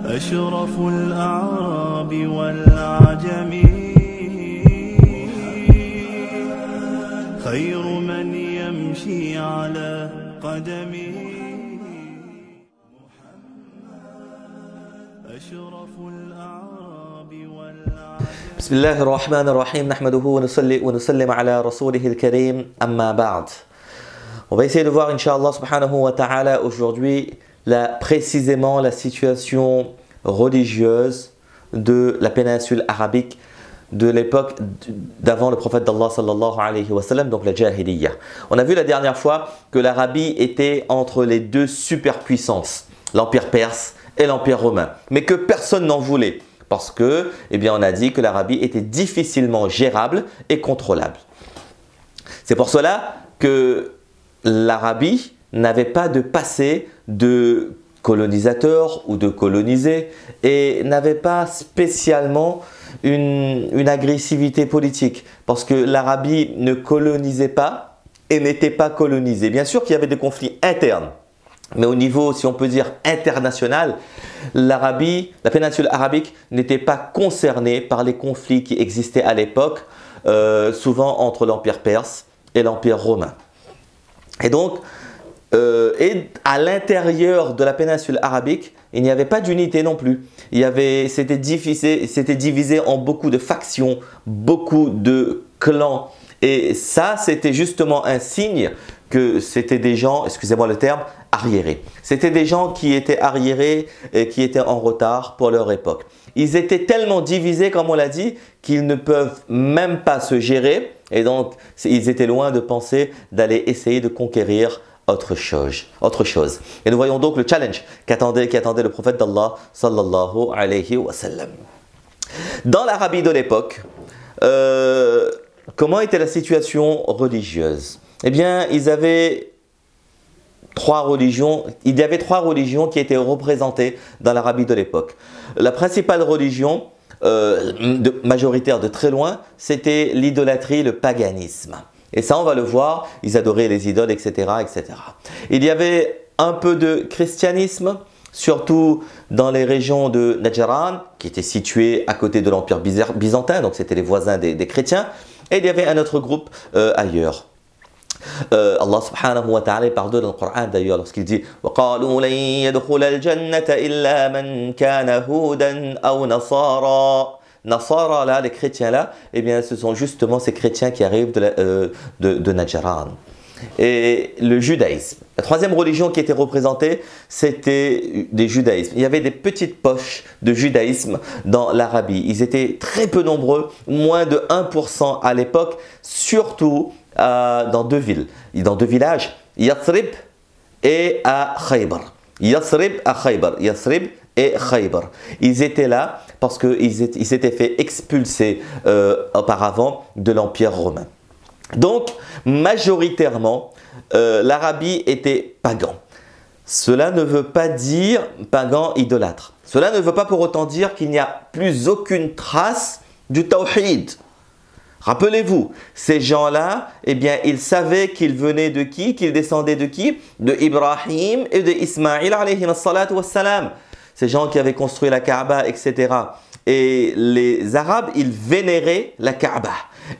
أشرف الأعراب والعجم خير من يمشي على قدمه أشرف الأعراب والعجم. بسم الله الرحمن الرحيم نحمده ونسلم على رسوله الكريم أما بعد. On va essayer de voir, Inch'Allah subhanahu wa ta'ala, aujourd'hui, précisément la situation religieuse de la péninsule arabique de l'époque d'avant le prophète d'Allah sallallahu alayhi wa sallam, donc la Jahiliyyah. On a vu la dernière fois que l'Arabie était entre les deux superpuissances, l'Empire perse et l'Empire romain, mais que personne n'en voulait parce que, eh bien, on a dit que l'Arabie était difficilement gérable et contrôlable. C'est pour cela que l'Arabie n'avait pas de passé de colonisateur ou de colonisé et n'avait pas spécialement une agressivité politique parce que l'Arabie ne colonisait pas et n'était pas colonisée. Bien sûr qu'il y avait des conflits internes, mais au niveau, si on peut dire, international, l'Arabie, la péninsule arabique n'était pas concernée par les conflits qui existaient à l'époque, souvent entre l'Empire perse et l'Empire romain. Et donc, à l'intérieur de la péninsule arabique, il n'y avait pas d'unité non plus. C'était divisé en beaucoup de factions, beaucoup de clans. Et ça, c'était justement un signe que c'était des gens, excusez-moi le terme, arriérés. C'était des gens qui étaient arriérés et qui étaient en retard pour leur époque. Ils étaient tellement divisés, comme on l'a dit, qu'ils ne peuvent même pas se gérer. Et donc, ils étaient loin de penser d'aller essayer de conquérir autre chose. Et nous voyons donc le challenge qu'attendait le prophète d'Allah sallallahu alayhi wa sallam. Dans l'Arabie de l'époque, comment était la situation religieuse? Eh bien, il y avait trois religions qui étaient représentées dans l'Arabie de l'époque. La principale religion, majoritaire de très loin, c'était l'idolâtrie, le paganisme. Et ça, on va le voir, ils adoraient les idoles, etc., etc. Il y avait un peu de christianisme, surtout dans les régions de Najran, qui étaient situées à côté de l'Empire byzantin, donc c'était les voisins des chrétiens. Et il y avait un autre groupe ailleurs. Allah subhanahu wa ta'ala parle dans le Coran d'ailleurs lorsqu'il dit وَقَالُوا لَنْ يَدْخُلَ الْجَنَّةَ إِلَّا مَنْ كَانَ هُودًا أَوْ نَصَارًا. Nasara là, les chrétiens là, eh bien ce sont justement ces chrétiens qui arrivent de Najran. Et le judaïsme. La troisième religion qui était représentée, c'était des judaïsmes. Il y avait des petites poches de judaïsme dans l'Arabie. Ils étaient très peu nombreux, moins de 1% à l'époque, surtout dans deux villes, dans deux villages, Yathrib et à Khaybar. Yathrib et Khaybar. Ils étaient là parce qu'ils s'étaient fait expulser auparavant de l'Empire romain. Donc, majoritairement, l'Arabie était pagan. Cela ne veut pas dire pagan idolâtre. Cela ne veut pas pour autant dire qu'il n'y a plus aucune trace du tawhid. Rappelez-vous, ces gens-là, eh bien, ils savaient qu'ils venaient de qui? Qu'ils descendaient de qui? De Ibrahim et de Ismaïl alayhi salatu wassalam. Ces gens qui avaient construit la Kaaba, etc. Et les Arabes, ils vénéraient la Kaaba.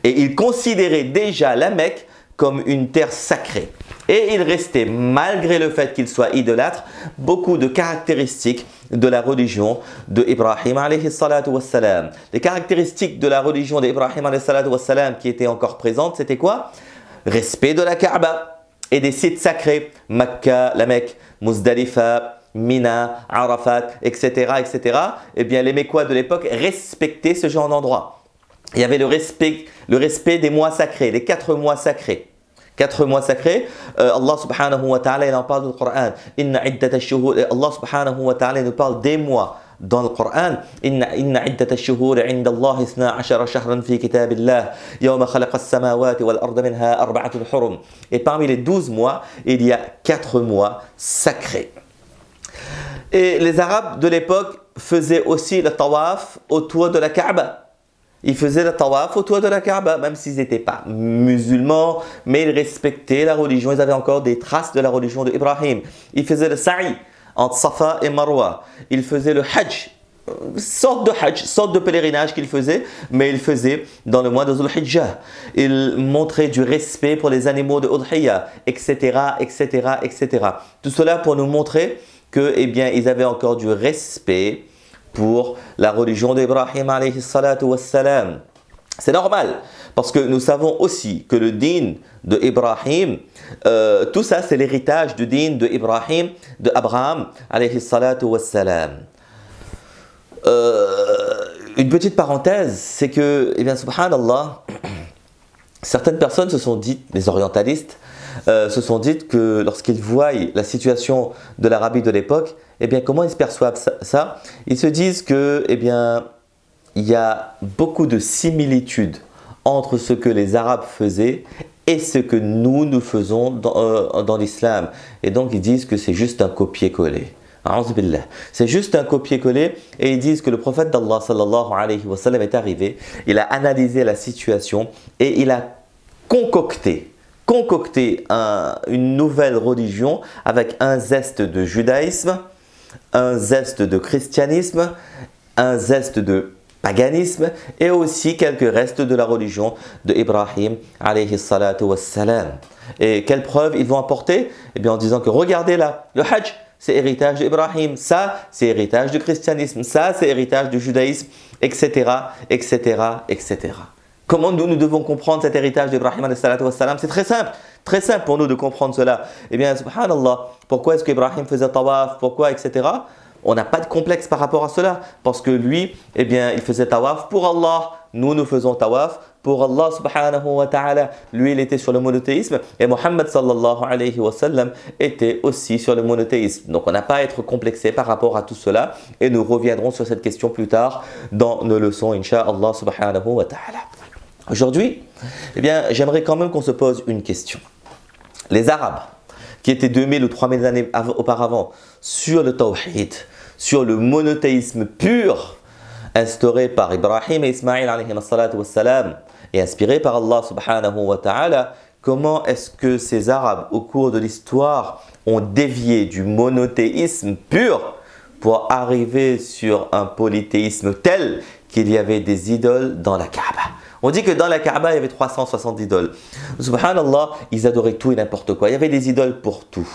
Et ils considéraient déjà la Mecque comme une terre sacrée. Et il restait, malgré le fait qu'ils soient idolâtres, beaucoup de caractéristiques de la religion de Ibrahim alayhi salatu wassalam. Les caractéristiques de la religion d'Ibrahim alayhi salatu wassalam qui étaient encore présentes, c'était quoi? Respect de la Kaaba et des sites sacrés, Mecca, la Mecque, Muzdalifa, Mina, Arafat, etc., etc. Eh bien, les Mécois de l'époque respectaient ce genre d'endroit. Il y avait le respect des mois sacrés, les 4 mois sacrés. 4 mois sacrés, Allah subhanahu wa ta'ala, il en parle dans le Coran. Allah subhanahu wa ta'ala nous parle des mois dans le Coran. Inna iddata ash-shuhur 'inda Allah 12 shahran fi kitabillah yawma khalaqa as-samawati wal arda minha arba'atun hurum. Et parmi les 12 mois, il y a 4 mois sacrés. Et les Arabes de l'époque faisaient aussi le tawaf autour de la Kaaba. Ils faisaient le tawaf autour de la Kaaba, même s'ils n'étaient pas musulmans, mais ils respectaient la religion. Ils avaient encore des traces de la religion d'Ibrahim. Ils faisaient le sa'i entre Safa et Marwa. Il faisait le Hajj, sorte de pèlerinage qu'il faisait, mais il faisait dans le mois de Dhul Hijjah. Il montrait du respect pour les animaux de Udhiyya, etc., etc., etc. Tout cela pour nous montrer que, eh bien, ils avaient encore du respect pour la religion d'Ibrahim alayhi salatu wassalam. C'est normal, parce que nous savons aussi que le din de Ibrahim, tout ça c'est l'héritage du din de Ibrahim, de Abraham alayhi salatu wassalam. Une petite parenthèse, c'est que, eh bien, subhanallah, certaines personnes se sont dites, les orientalistes, se sont dites que lorsqu'ils voient la situation de l'Arabie de l'époque, eh bien, comment ils se perçoivent ça? Ils se disent que, eh bien, il y a beaucoup de similitudes entre ce que les Arabes faisaient et ce que nous faisons dans l'islam. Et donc, ils disent que c'est juste un copier-coller. C'est juste un copier-coller et ils disent que le prophète d'Allah sallallahu alayhi wa sallam est arrivé, il a analysé la situation et il a concocté une nouvelle religion avec un zeste de judaïsme, un zeste de christianisme, un zeste de paganisme et aussi quelques restes de la religion de Ibrahim alayhi salatu wassalam. Et quelle preuve ils vont apporter? Eh bien en disant que regardez là, le Hajj c'est héritage d'Ibrahim, ça c'est héritage du christianisme, ça c'est héritage du judaïsme, etc., etc., etc. Comment nous devons comprendre cet héritage d'Ibrahim alayhi salatu wassalam? C'est très simple pour nous de comprendre cela. Eh bien, subhanallah, pourquoi est-ce qu'Ibrahim faisait tawaf, pourquoi, etc. On n'a pas de complexe par rapport à cela, parce que lui, eh bien, il faisait tawaf pour Allah, nous faisons tawaf pour Allah subhanahu wa ta'ala. Lui, il était sur le monothéisme et Muhammad sallallahu alayhi wa sallam était aussi sur le monothéisme. Donc, on n'a pas à être complexé par rapport à tout cela et nous reviendrons sur cette question plus tard dans nos leçons, incha'Allah subhanahu wa ta'ala. Aujourd'hui, eh bien, j'aimerais quand même qu'on se pose une question. Les Arabes, qui étaient 2000 ou 3000 années auparavant sur le tawhid, sur le monothéisme pur, instauré par Ibrahim et Ismaïl alayhi salatu wassalam, et inspiré par Allah subhanahu wa ta'ala, comment est-ce que ces Arabes, au cours de l'histoire, ont dévié du monothéisme pur pour arriver sur un polythéisme tel qu'il y avait des idoles dans la Kaaba? On dit que dans la Kaaba, il y avait 360 idoles. Subhanallah, ils adoraient tout et n'importe quoi. Il y avait des idoles pour tout.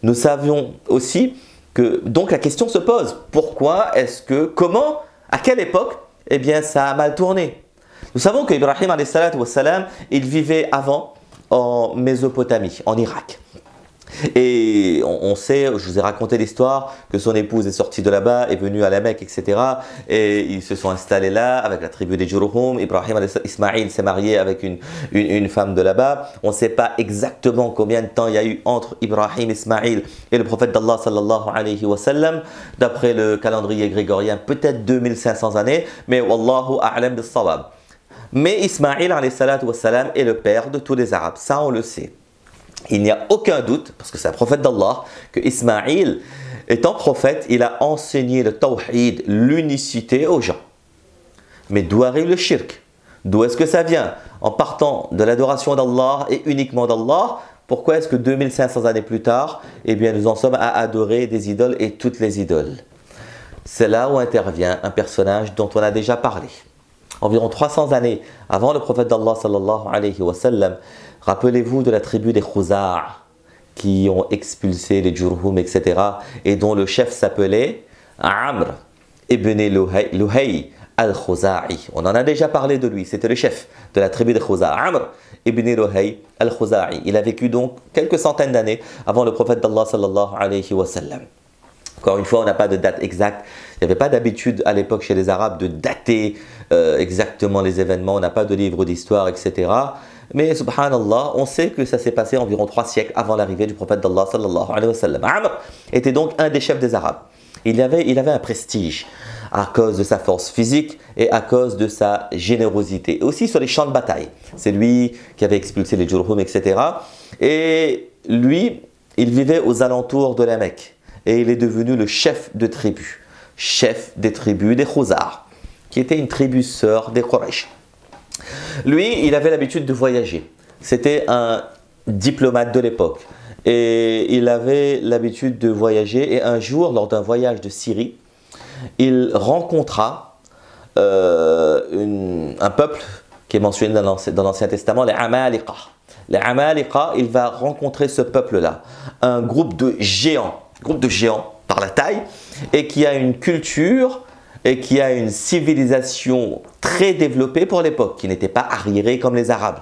Nous savions aussi que, donc la question se pose, pourquoi est-ce que, comment, à quelle époque, eh bien ça a mal tourné? Nous savons que Ibrahim alayhi salatu wassalam, il vivait avant en Mésopotamie, en Irak. Et on sait, je vous ai raconté l'histoire, que son épouse est sortie de là-bas, est venue à la Mecque, etc. Et ils se sont installés là avec la tribu des Jurhum. Ismaïl s'est marié avec une femme de là-bas. On ne sait pas exactement combien de temps il y a eu entre Ibrahim, Ismaïl et le prophète d'Allah sallallahu alayhi wa sallam. D'après le calendrier grégorien, peut-être 2500 années, mais wallahu a'lam bis-sawab. Mais Ismaïl alayhi salatu wa salam est le père de tous les Arabes, ça on le sait. Il n'y a aucun doute, parce que c'est un prophète d'Allah, que Ismaïl, étant prophète, il a enseigné le tawhid, l'unicité aux gens. Mais d'où arrive le shirk? D'où est-ce que ça vient? En partant de l'adoration d'Allah et uniquement d'Allah, pourquoi est-ce que 2500 années plus tard, eh bien, nous en sommes à adorer des idoles et toutes les idoles? C'est là où intervient un personnage dont on a déjà parlé. Environ 300 années avant le prophète d'Allah sallallahu alayhi wa sallam, rappelez-vous de la tribu des Khuza' qui ont expulsé les Jurhum, etc. et dont le chef s'appelait Amr ibn Luhay al-Khuza'i. On en a déjà parlé de lui, c'était le chef de la tribu des Khuza', Amr ibn Luhay al-Khuza'i. Il a vécu donc quelques centaines d'années avant le prophète d'Allah sallallahu alayhi wa sallam. Encore une fois, on n'a pas de date exacte. Il n'y avait pas d'habitude à l'époque chez les Arabes de dater exactement les événements. On n'a pas de livre d'histoire, etc. Mais subhanallah, on sait que ça s'est passé environ 3 siècles avant l'arrivée du prophète d'Allah sallallahu alayhi wa sallam. Amr était donc un des chefs des Arabes. Il avait un prestige à cause de sa force physique et à cause de sa générosité. Et aussi sur les champs de bataille. C'est lui qui avait expulsé les Jurhum, etc. Et lui, il vivait aux alentours de la Mecque. Et il est devenu le chef de tribu. Chef des tribus des Khuza', qui était une tribu sœur des Quraysh. Lui, il avait l'habitude de voyager. C'était un diplomate de l'époque. et il avait l'habitude de voyager. Et un jour, lors d'un voyage de Syrie, il rencontra un peuple qui est mentionné dans l'Ancien Testament, les Amalika. Les Amalika, il va rencontrer ce peuple-là, un groupe de géants par la taille, et qui a une culture et qui a une civilisation très développée pour l'époque, qui n'était pas arriérée comme les Arabes.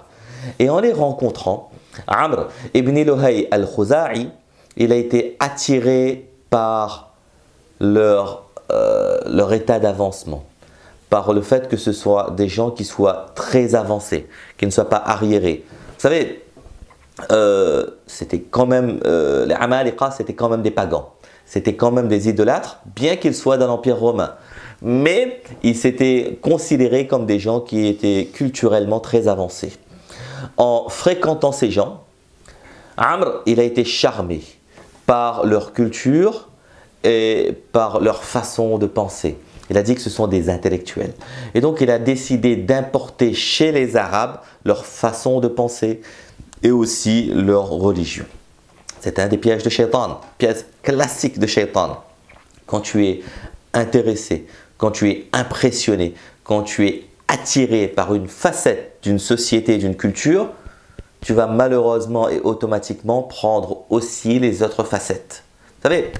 Et en les rencontrant, Amr ibn Luhay al-Khuza'i, il a été attiré par leur état d'avancement, par le fait que ce soit des gens qui soient très avancés, qui ne soient pas arriérés. Vous savez, c'était quand même, les Amalika, c'était quand même des pagans, c'était quand même des idolâtres, bien qu'ils soient dans l'Empire romain. Mais ils s'étaient considérés comme des gens qui étaient culturellement très avancés. En fréquentant ces gens, Amr, il a été charmé par leur culture et par leur façon de penser. Il a dit que ce sont des intellectuels. Et donc, il a décidé d'importer chez les Arabes leur façon de penser et aussi leur religion. C'est un des pièges de Shaitan, piège classique de Shaitan. Quand tu es intéressé, quand tu es impressionné, quand tu es attiré par une facette d'une société, d'une culture, tu vas malheureusement et automatiquement prendre aussi les autres facettes. Vous savez,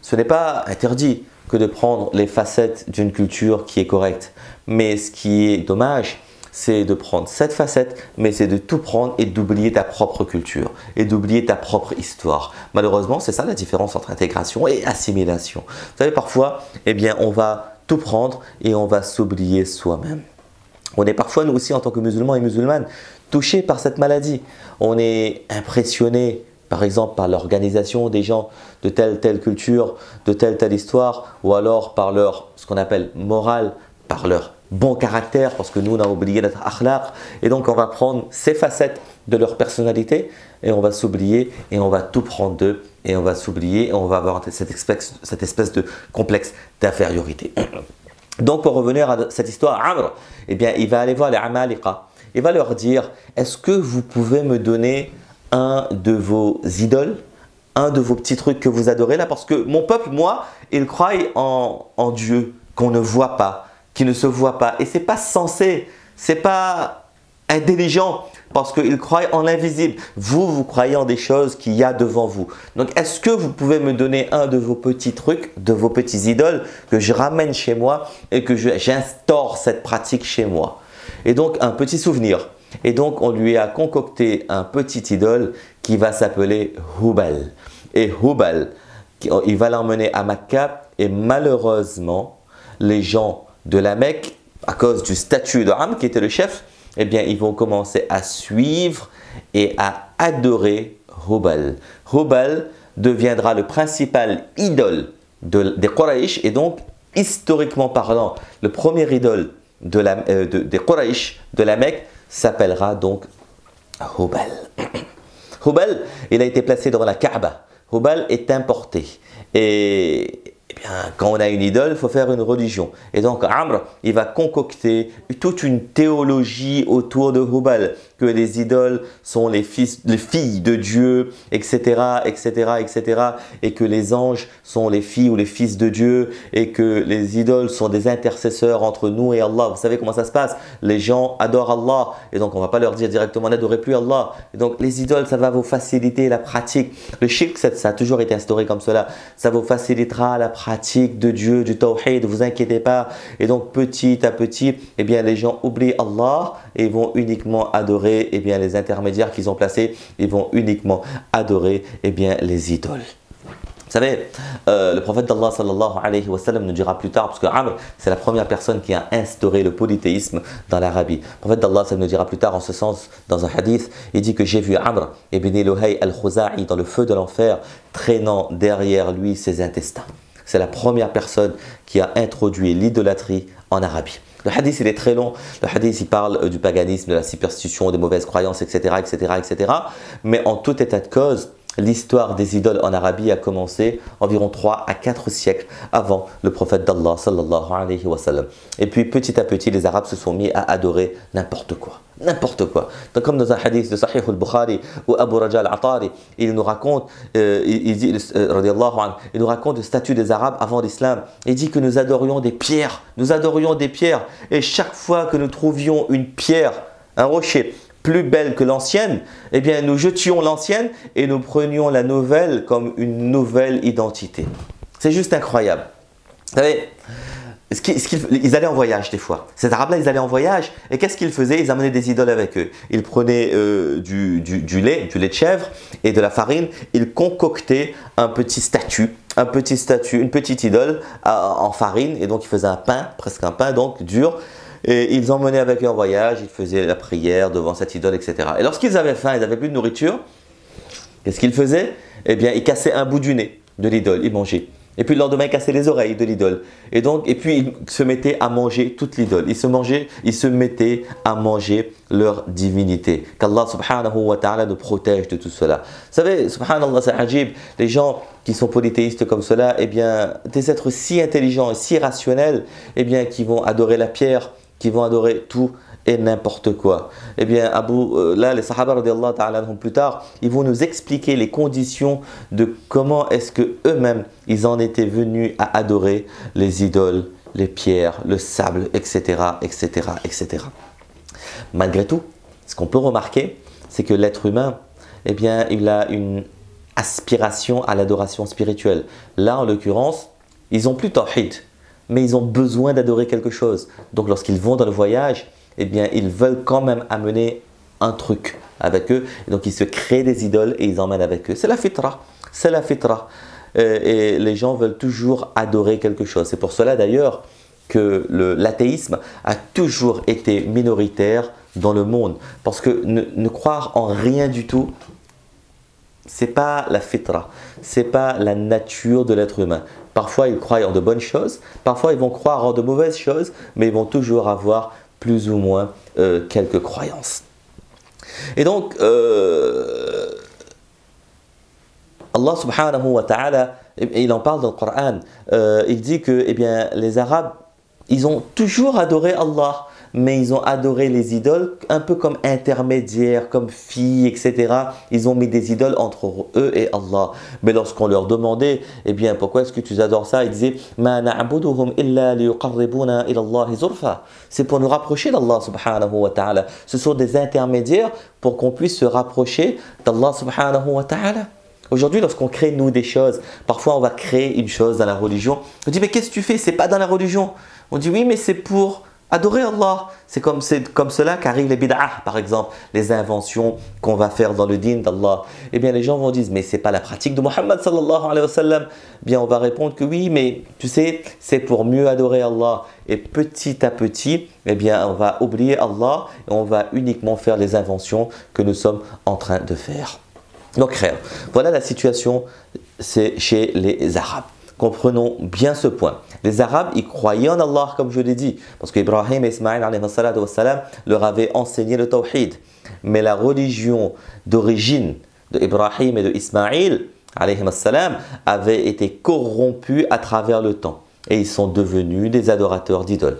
ce n'est pas interdit que de prendre les facettes d'une culture qui est correcte. Mais ce qui est dommage, c'est de prendre cette facette, mais c'est de tout prendre et d'oublier ta propre culture et d'oublier ta propre histoire. Malheureusement, c'est ça la différence entre intégration et assimilation. Vous savez, parfois, eh bien, on va tout prendre et on va s'oublier soi-même. On est parfois, nous aussi, en tant que musulmans et musulmanes, touchés par cette maladie. On est impressionné, par exemple, par l'organisation des gens de telle culture, de telle histoire, ou alors par leur, ce qu'on appelle morale, par leur bon caractère, parce que nous, on a oublié notre akhlaq. Et donc, on va prendre ces facettes de leur personnalité et on va s'oublier et on va tout prendre d'eux et on va s'oublier et on va avoir cette espèce de complexe d'infériorité. Donc, pour revenir à cette histoire, Amr, eh bien, il va aller voir les Amalika. Il va leur dire, est-ce que vous pouvez me donner un de vos idoles, un de vos petits trucs que vous adorez là? Parce que mon peuple, moi, il croit en Dieu qu'on ne voit pas, qui ne se voit pas. Et ce n'est pas censé, ce n'est pas intelligent parce qu'ils croient en l'invisible. Vous, vous croyez en des choses qu'il y a devant vous. Donc, est-ce que vous pouvez me donner un de vos petits trucs, de vos petits idoles que je ramène chez moi et que j'instaure cette pratique chez moi? Et donc, un petit souvenir. Et donc, on lui a concocté un petit idole qui va s'appeler Hubal. Et Hubal, il va l'emmener à Makka et malheureusement, les gens de la Mecque, à cause du statut de Amr qui était le chef, eh bien, ils vont commencer à suivre et à adorer Hubal. Hubal deviendra le principal idole des Quraysh et donc, historiquement parlant, le premier idole des Quraysh de la Mecque s'appellera donc Hubal. Hubal, il a été placé devant la Kaaba. Hubal est importé. Et bien, quand on a une idole, il faut faire une religion. Et donc, Amr, il va concocter toute une théologie autour de Hubal, que les idoles sont les filles de Dieu, etc., etc., etc., et que les anges sont les filles ou les fils de Dieu, et que les idoles sont des intercesseurs entre nous et Allah. Vous savez comment ça se passe? Les gens adorent Allah, et donc on ne va pas leur dire directement n'adorez plus Allah. Et donc les idoles, ça va vous faciliter la pratique. Le shirk, ça a toujours été instauré comme cela. Ça vous facilitera la pratique de Dieu, du tawhid, ne vous inquiétez pas. Et donc petit à petit, eh bien les gens oublient Allah et vont uniquement adorer eh bien, les intermédiaires qu'ils ont placés, ils vont uniquement adorer eh bien, les idoles. Vous savez, le prophète d'Allah sallallahu alayhi wa sallam nous dira plus tard, parce que Amr, c'est la première personne qui a instauré le polythéisme dans l'Arabie. Le prophète d'Allah nous dira plus tard, en ce sens, dans un hadith, il dit que j'ai vu Amr ibn Luhay al-Khuza'i dans le feu de l'enfer, traînant derrière lui ses intestins. C'est la première personne qui a introduit l'idolâtrie en Arabie. Le hadith, il est très long. Le hadith, il parle du paganisme, de la superstition, des mauvaises croyances, etc., etc., etc. Mais en tout état de cause, l'histoire des idoles en Arabie a commencé environ 3 à 4 siècles avant le prophète d'Allah sallallahu alayhi wa sallam. Et puis petit à petit, les Arabes se sont mis à adorer n'importe quoi. N'importe quoi. Donc, comme dans un hadith de Sahih al-Bukhari où Abu Raja al-Atari, il nous raconte, radiallahu anhu, il nous raconte le statut des Arabes avant l'islam. Il dit que nous adorions des pierres. Nous adorions des pierres. Et chaque fois que nous trouvions une pierre, un rocher, plus belle que l'ancienne, eh bien nous jetions l'ancienne et nous prenions la nouvelle comme une nouvelle identité. C'est juste incroyable. Vous savez, ils allaient en voyage des fois. Ces Arabes-là, ils allaient en voyage et qu'est-ce qu'ils faisaient? Ils amenaient des idoles avec eux. Ils prenaient du lait de chèvre et de la farine. Ils concoctaient un petit statue, une petite idole en farine et donc ils faisaient un pain, presque un pain donc dur. Et ils emmenaient avec eux en voyage, ils faisaient la prière devant cette idole, etc. Et lorsqu'ils avaient faim, ils n'avaient plus de nourriture, qu'est-ce qu'ils faisaient? Eh bien, ils cassaient un bout du nez de l'idole, ils mangeaient. Et puis le lendemain, ils cassaient les oreilles de l'idole. Et puis ils se mettaient à manger toute l'idole. Ils se mettaient à manger leur divinité. Qu'Allah subhanahu wa ta'ala nous protège de tout cela. Vous savez, subhanallah, c'est ajib, les gens qui sont polythéistes comme cela, eh bien, des êtres si intelligents et si rationnels, eh bien, qui vont adorer la pierre, qui vont adorer tout et n'importe quoi. Eh bien, là, les Sahaba radiallahu ta'ala plus tard, ils vont nous expliquer les conditions de comment est-ce que eux-mêmes ils en étaient venus à adorer les idoles, les pierres, le sable, etc., etc., etc. Malgré tout, ce qu'on peut remarquer, c'est que l'être humain, eh bien, il a une aspiration à l'adoration spirituelle. Là, en l'occurrence, ils n'ont plus tawhid, mais ils ont besoin d'adorer quelque chose. Donc lorsqu'ils vont dans le voyage, eh bien ils veulent quand même amener un truc avec eux. Et donc ils se créent des idoles et ils emmènent avec eux. C'est la fitra. C'est la fitra. Et les gens veulent toujours adorer quelque chose. C'est pour cela d'ailleurs que l'athéisme a toujours été minoritaire dans le monde. Parce que ne croire en rien du tout, c'est pas la fitra, c'est pas la nature de l'être humain. Parfois, ils croient en de bonnes choses, parfois, ils vont croire en de mauvaises choses, mais ils vont toujours avoir plus ou moins quelques croyances. Et donc, Allah subhanahu wa ta'ala, il en parle dans le Coran, il dit que eh bien, les Arabes, ils ont toujours adoré Allah, mais ils ont adoré les idoles un peu comme intermédiaires, comme filles, etc. Ils ont mis des idoles entre eux et Allah. Mais lorsqu'on leur demandait, eh bien, pourquoi est-ce que tu adores ça? Ils disaient, Ma na'buduhum illa liyuqarribuna ila Allah zurfa. C'est pour nous rapprocher d'Allah subhanahu wa ta'ala. Ce sont des intermédiaires pour qu'on puisse se rapprocher d'Allah subhanahu wa ta'ala. Aujourd'hui, lorsqu'on crée nous des choses, parfois on va créer une chose dans la religion. On dit, mais qu'est-ce que tu fais? C'est pas dans la religion. On dit, oui, mais c'est pour adorer Allah. C'est comme cela qu'arrivent les bid'ah, par exemple, les inventions qu'on va faire dans le dîn d'Allah. Eh bien, les gens vont dire, mais c'est pas la pratique de Muhammad sallallahu alayhi wa sallam. Bien, on va répondre que oui, mais tu sais, c'est pour mieux adorer Allah. Et petit à petit, eh bien, on va oublier Allah et on va uniquement faire les inventions que nous sommes en train de faire. Donc, voilà la situation, c'est chez les Arabes. Comprenons bien ce point. Les Arabes, ils croyaient en Allah, comme je l'ai dit, parce qu'Ibrahim et Ismaïl leur avaient enseigné le tawhid. Mais la religion d'origine d'Ibrahim et d'Ismaïl avait été corrompue à travers le temps. Et ils sont devenus des adorateurs d'idoles.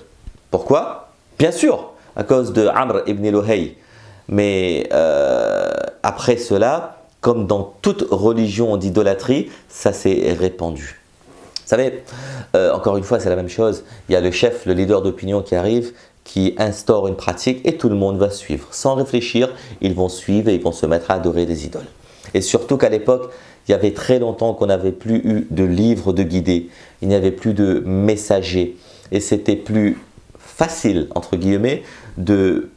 Pourquoi? Bien sûr, à cause de Amr ibn Luhay. Mais après cela, comme dans toute religion d'idolâtrie, ça s'est répandu. Vous savez, encore une fois, c'est la même chose. Il y a le chef, le leader d'opinion qui arrive, qui instaure une pratique et tout le monde va suivre. Sans réfléchir, ils vont suivre et ils vont se mettre à adorer des idoles. Et surtout qu'à l'époque, il y avait très longtemps qu'on n'avait plus eu de livres de guidés. Il n'y avait plus de messagers. Et c'était plus facile, entre guillemets, de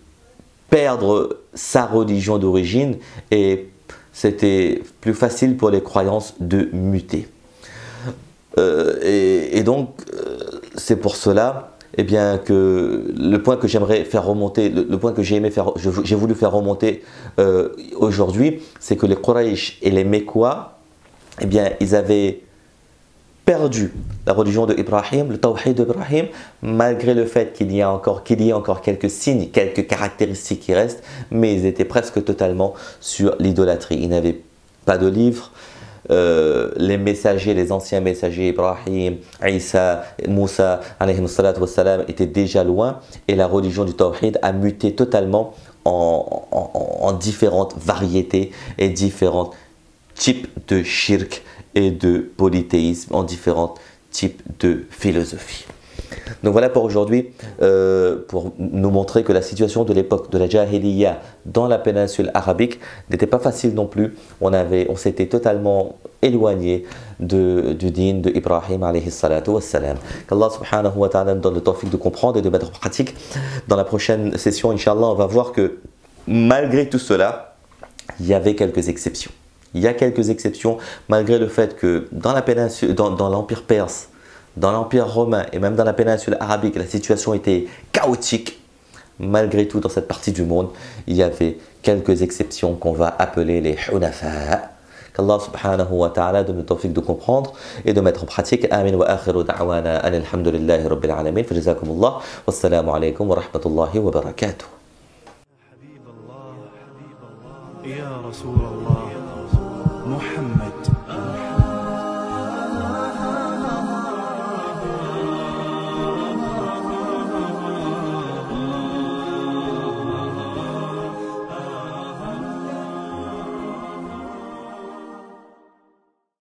perdre sa religion d'origine et c'était plus facile pour les croyances de muter. Et donc, c'est pour cela eh bien, que le point que j'aimerais faire remonter, le point que j'ai voulu faire remonter aujourd'hui, c'est que les Quraysh et les Mecquois, eh bien, ils avaient perdu la religion de Ibrahim, le tawhid d'Ibrahim, malgré le fait qu'il y ait encore quelques signes, quelques caractéristiques qui restent, mais ils étaient presque totalement sur l'idolâtrie. Ils n'avaient pas de livre. Les messagers, les anciens messagers, Ibrahim, Isa, Moussa, alayhi salatu wassalam, étaient déjà loin et la religion du Tawhid a muté totalement en différentes variétés et différents types de shirk et de polythéisme, en différents types de philosophies. Donc voilà pour aujourd'hui, pour nous montrer que la situation de l'époque de la Jahiliya dans la péninsule arabique n'était pas facile non plus. On s'était totalement éloigné du din de Ibrahim alayhi salatu wassalam. Qu'Allah subhanahu wa ta'ala nous donne le tawfiq de comprendre et de mettre en pratique. Dans la prochaine session, Inch'Allah, on va voir que malgré tout cela, il y avait quelques exceptions. Il y a quelques exceptions malgré le fait que dans la péninsule, dans l'Empire perse, dans l'Empire romain et même dans la péninsule arabique, la situation était chaotique. Malgré tout, dans cette partie du monde, il y avait quelques exceptions qu'on va appeler les hunafa. Qu'Allah subhanahu wa ta'ala donne le tawfiq de comprendre et de mettre en pratique. Amin wa akhiru da'wana alhamdulillahi rabbil alamin. Fajazakumullah. Wassalamu alaykum wa rahmatullahi wa barakatuh. يا رسول الله محمد